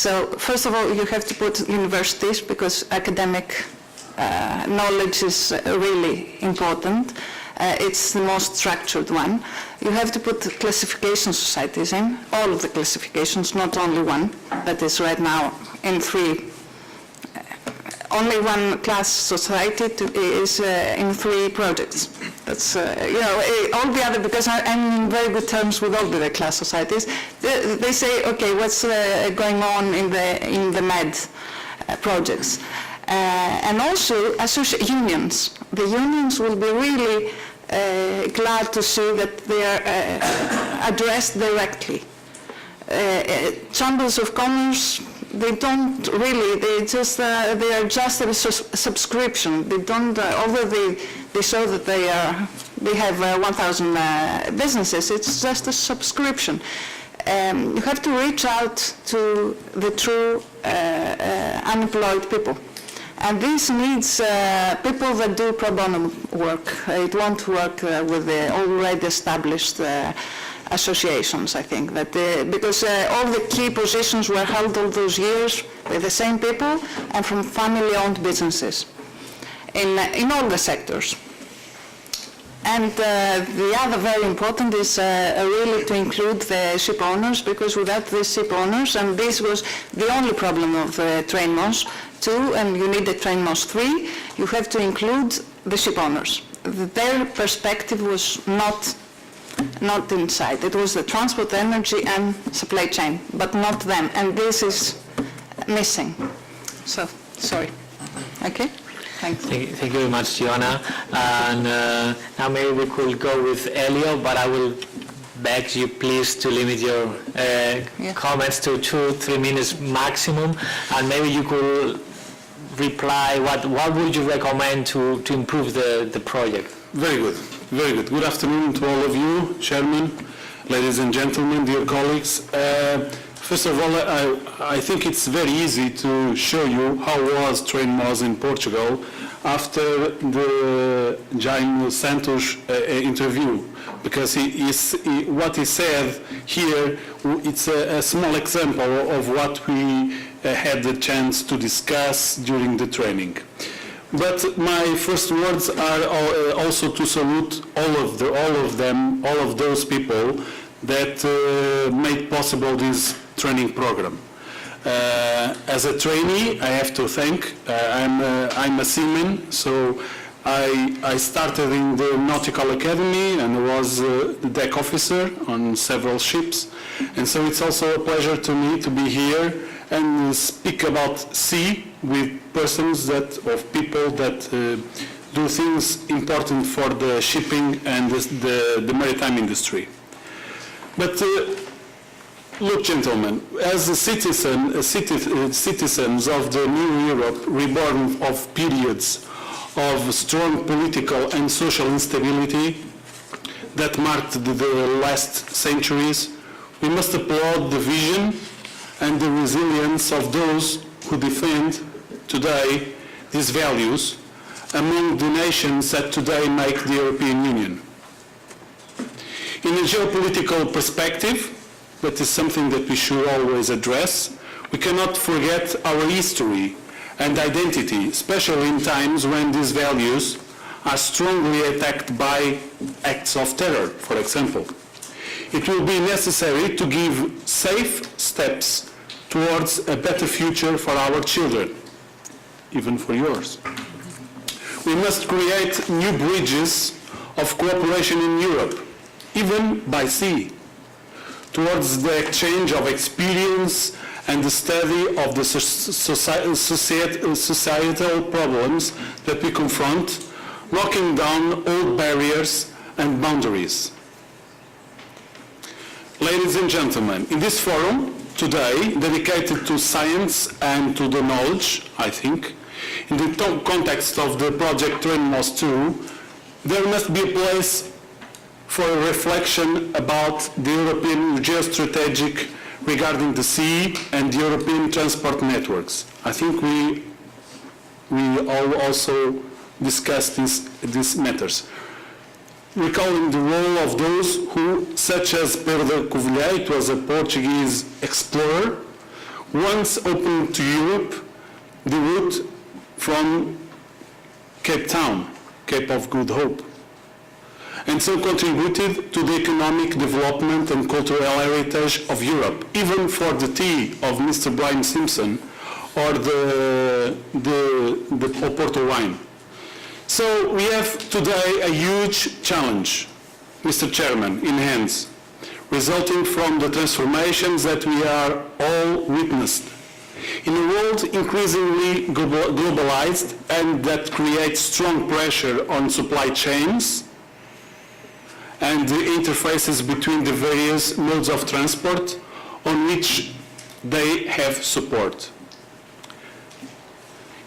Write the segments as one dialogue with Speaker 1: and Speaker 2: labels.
Speaker 1: So first of all, you have to put universities because academic knowledge is really important. It's the most structured one. You have to put classification societies in, all of the classifications, not only one, that is right now in 3. Only one class society is in 3 projects. That's, all the other, because I'm in very good terms with all the class societies, they say, okay, what's going on in the MED projects? And also unions. The unions will be really glad to see that they are addressed directly. Chambers of commerce, they don't really, they are just a subscription. They don't, although they show that they have 1,000 businesses, it's just a subscription. You have to reach out to the true unemployed people. And this needs people that do pro bono work. It won't work with the already established associations, I think, that because all the key positions were held all those years by the same people and from family-owned businesses in all the sectors. And the other very important is really to include the ship owners, because without the ship owners, and this was the only problem of TRAINMOS II, and you need the TRAINMOS III, you have to include the ship owners. Their perspective was not inside. It was the transport, energy, and supply chain, but not them. And this is missing. So, sorry. Okay? Thanks.
Speaker 2: Thank you very much, Joanna. And now maybe we could go with Elio, but I will beg you please to limit your comments to 2-3 minutes maximum. And maybe you could reply, what would you recommend to improve the project?
Speaker 3: Very good. Very good. Good afternoon to all of you, Chairman, ladies and gentlemen, dear colleagues. First of all, I think it's very easy to show you how was TRAINMOS in Portugal after the Jaime Santos interview, because what he said here, it's a small example of what we had the chance to discuss during the training. But my first words are also to salute all of those people that made possible this training program. As a trainee, I have to thank. I'm a seaman, so I started in the Nautical Academy and was the deck officer on several ships. And so it's also a pleasure to me to be here and speak about sea with persons of people that do things important for the shipping and the maritime industry. But look, gentlemen, as citizens of the new Europe, reborn of periods of strong political and social instability that marked the last centuries, we must applaud the vision and the resilience of those who defend today these values among the nations that today make the European Union. In a geopolitical perspective, that is something that we should always address, we cannot forget our history and identity, especially in times when these values are strongly attacked by acts of terror, for example. It will be necessary to give safe steps towards a better future for our children, even for yours. We must create new bridges of cooperation in Europe, even by sea, towards the exchange of experience and the study of the societal problems that we confront, knocking down old barriers and boundaries. Ladies and gentlemen, in this forum today, dedicated to science and to the knowledge, I think, in the context of the project TRAINMOS II, there must be a place for a reflection about the European geostrategic regarding the sea and the European transport networks. I think we all also discussed these matters. Recalling the role of those who, such as Pedro de Covilhã, it was a Portuguese explorer, once opened to Europe the route from Cape Town, Cape of Good Hope, and so contributed to the economic development and cultural heritage of Europe, even for the tea of Mr. Brian Simpson or the Oporto wine. So we have today a huge challenge, Mr. Chairman, in hands, resulting from the transformations that we are all witnessed. In a world increasingly globalized and that creates strong pressure on supply chains and the interfaces between the various modes of transport on which they have support.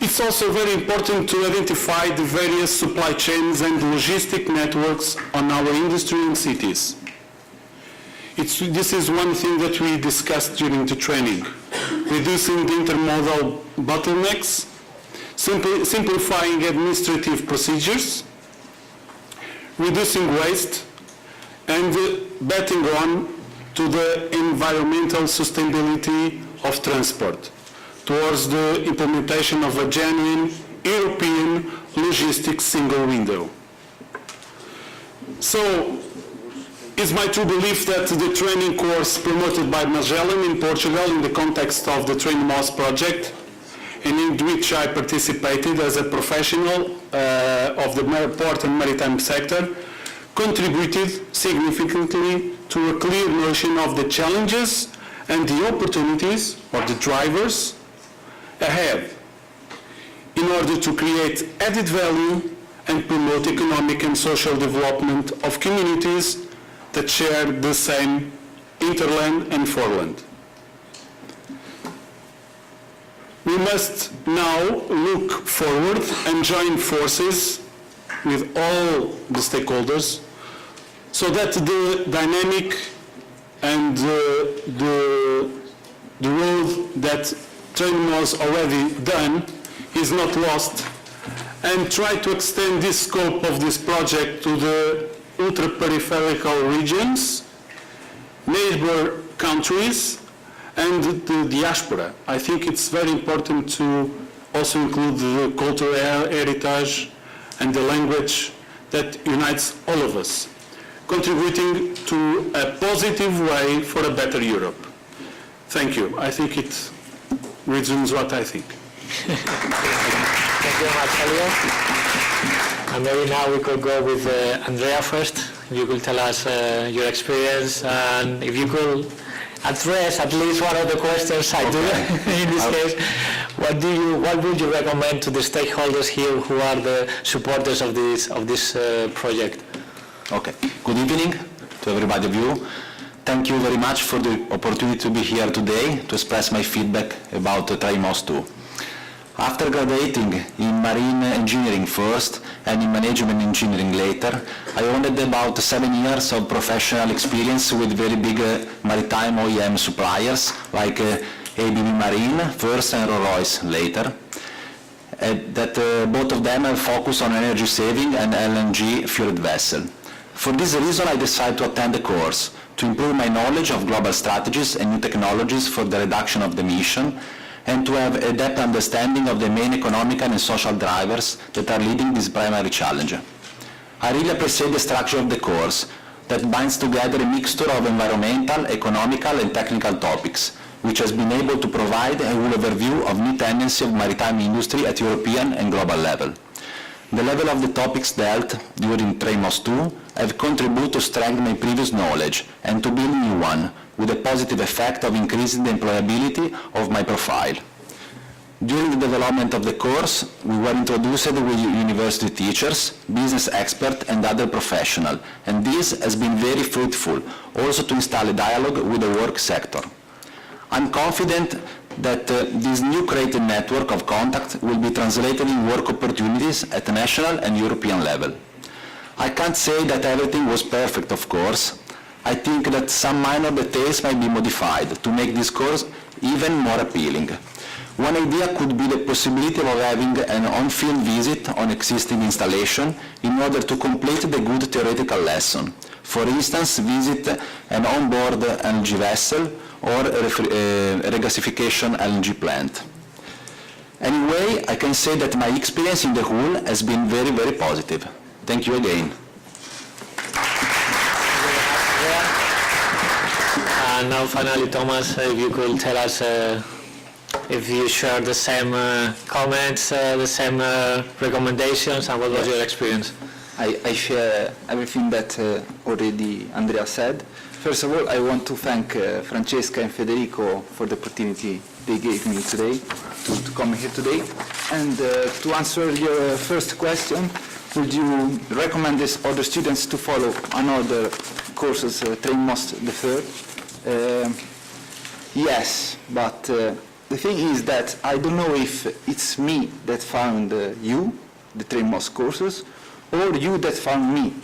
Speaker 3: It's also very important to identify the various supply chains and logistic networks on our industry and cities. This is one thing that we discussed during the training. Reducing the intermodal bottlenecks, simplifying administrative procedures, reducing waste, and betting on to the environmental sustainability of transport towards the implementation of a genuine European logistics single window. So, it's my true belief that the training course promoted by Magellan in Portugal in the context of the TrainMoS project, and in which I participated as a professional of the port and maritime sector, contributed significantly to a clear notion of the challenges and the opportunities or the drivers ahead in order to create added value and promote economic and social development of communities that share the same interland and foreland. We must now look forward and join forces with all the stakeholders so that the dynamic and the road that TrainMoS already done is not lost, and try to extend this scope of this project to the ultra-peripheral regions, neighbor countries, and the diaspora. I think it's very important to also include the cultural heritage and the language that unites all of us, contributing to a positive way for a better Europe. Thank you. I think it resumes what I think.
Speaker 2: Thank you very much, Elio. And maybe now we could go with Andrea first. You could tell us your experience, and if you could address at least one of the questions I do in this case. What would you recommend to the stakeholders here who are the supporters of this project?
Speaker 4: Okay. Good evening to everybody of you. Thank you very much for the opportunity to be here today to express my feedback about TRAINMOS II. After graduating in marine engineering first and in management engineering later, I owned about 7 years of professional experience with very big maritime OEM suppliers like ABB Marine first and Rolls-Royce later. Both of them have focused on energy saving and LNG fueled vessel. For this reason, I decided to attend the course to improve my knowledge of global strategies and new technologies for the reduction of the emission, and to have a depth understanding of the main economic and social drivers that are leading this primary challenge. I really appreciate the structure of the course that binds together a mixture of environmental, economical and technical topics, which has been able to provide a full overview of new tendencies of maritime industry at European and global level. The level of the topics dealt during TRAINMOS II have contributed to strengthen my previous knowledge and to build new one, with a positive effect of increasing the employability of my profile. During the development of the course, we were introduced with university teachers, business experts and other professionals, and this has been very fruitful, also to install a dialogue with the work sector. I'm confident that this new created network of contact will be translated in work opportunities at the national and European level. I can't say that everything was perfect, of course. I think that some minor details might be modified to make this course even more appealing. One idea could be the possibility of having an on-field visit on existing installation in order to complete the good theoretical lesson. For instance, visit an on-board LNG vessel or a regasification LNG plant. Anyway, I can say that my experience in the whole has been very, very positive. Thank you again.
Speaker 2: And now finally, Thomas, if you could tell us if you share the same comments, the same recommendations, and what was your experience?
Speaker 5: I share everything that already Andrea said. First of all, I want to thank Francesca and Federico for the opportunity they gave me today to come here today. And to answer your first question, would you recommend these other students to follow another courses, TrainMoS III? Yes, but the thing is that I don't know if it's me that found you, the TrainMoS courses, or you that found me.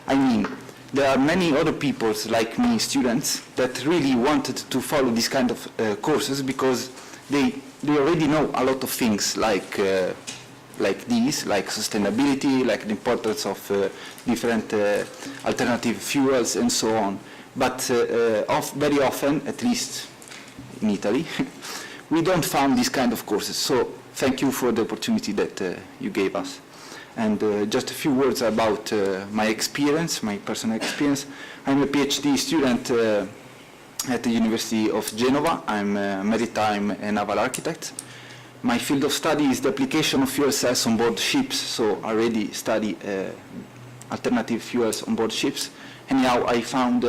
Speaker 5: I mean, there are many other people like me, students, that really wanted to follow this kind of courses because they already know a lot of things like these, like sustainability, like the importance of different alternative fuels and so on. But very often, at least in Italy, we don't find these kind of courses. So thank you for the opportunity that you gave us. And just a few words about my experience, my personal experience. I'm a PhD student at the University of Genova. I'm a maritime and naval architect. My field of study is the application of fuel cells on board ships, so I already study alternative fuels on board ships. Anyhow, I found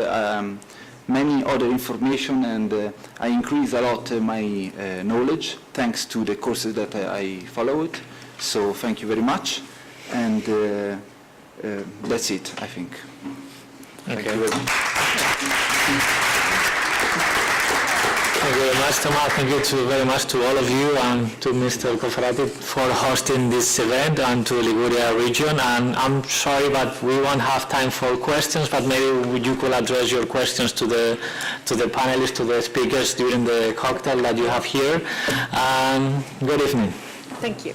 Speaker 5: many other information and I increased a lot my knowledge thanks to the courses that I followed. So thank you very much. And that's it, I think.
Speaker 2: Okay.
Speaker 5: Thank you very much.
Speaker 2: Thank you very much, Thomas. Thank you very much to all of you and to Mr. Cofferati for hosting this event and to Liguria region. And I'm sorry, but we won't have time for questions, but maybe you could address your questions to the panelists, to the speakers during the cocktail that you have here. Good evening.
Speaker 6: Thank you.